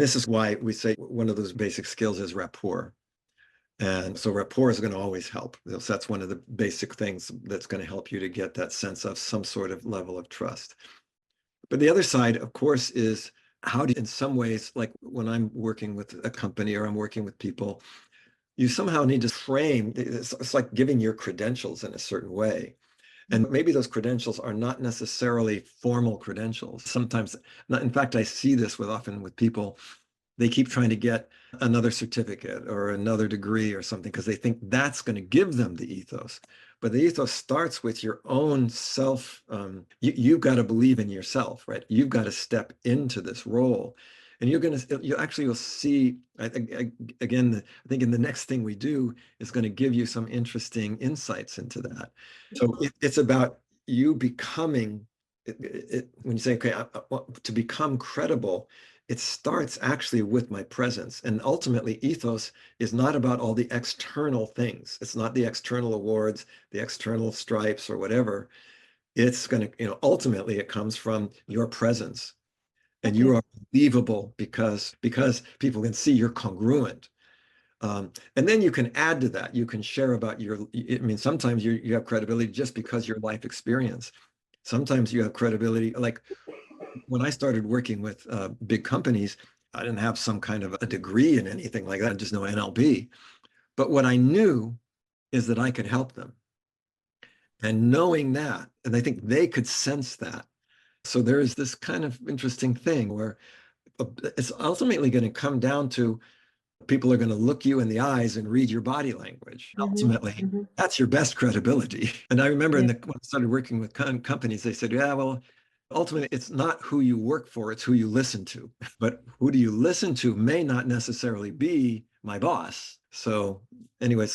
This is why we say one of those basic skills is rapport. And so rapport is going to always help. So that's one of the basic things that's going to help you to get that sense of some sort of level of trust. But the other side, of course, is how do you, in some ways, like when I'm working with a company or I'm working with people, you somehow need to frame, it's like giving your credentials in a certain way. And maybe those credentials are not necessarily formal credentials. Sometimes, not, in fact, I see this often with people. They keep trying to get another certificate or another degree or something because they think that's going to give them the ethos. But the ethos starts with your own self. You've got to believe in yourself, right? You've got to step into this role. And you'll see, again, I think in the next thing we do is going to give you some interesting insights into that. So it's about you becoming, when you say, okay, to become credible, it starts actually with my presence. And ultimately, ethos is not about all the external things. It's not the external awards, the external stripes or whatever. It's going to, ultimately it comes from your presence. And you are believable because people can see you're congruent. And then you can add to that. You can share about sometimes you have credibility just because your life experience. Sometimes you have credibility, like when I started working with big companies, I didn't have some kind of a degree in anything like that, just no NLP. But what I knew is that I could help them. And knowing that, and I think they could sense that. So there is this kind of interesting thing where it's ultimately going to come down to people are going to look you in the eyes and read your body language. Ultimately, that's your best credibility. And I remember when I started working with companies, they said, yeah, well, ultimately, it's not who you work for, it's who you listen to. But who do you listen to may not necessarily be my boss. So anyway,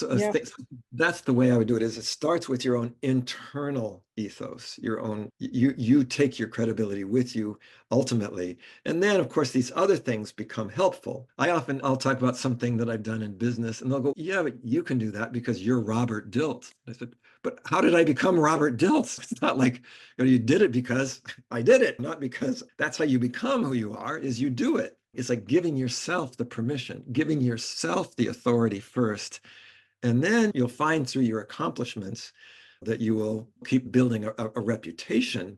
that's the way I would do it, is it starts with your own internal ethos, your own, you take your credibility with you ultimately. And then of course, these other things become helpful. I'll talk about something that I've done in business and they'll go, yeah, but you can do that because you're Robert Dilts. I said, but how did I become Robert Dilts? It's not like, you did it because I did it, not because that's how you become who you are, is you do it. It's like giving yourself the permission, giving yourself the authority first. And then you'll find through your accomplishments that you will keep building a reputation,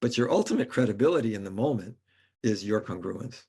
but your ultimate credibility in the moment is your congruence.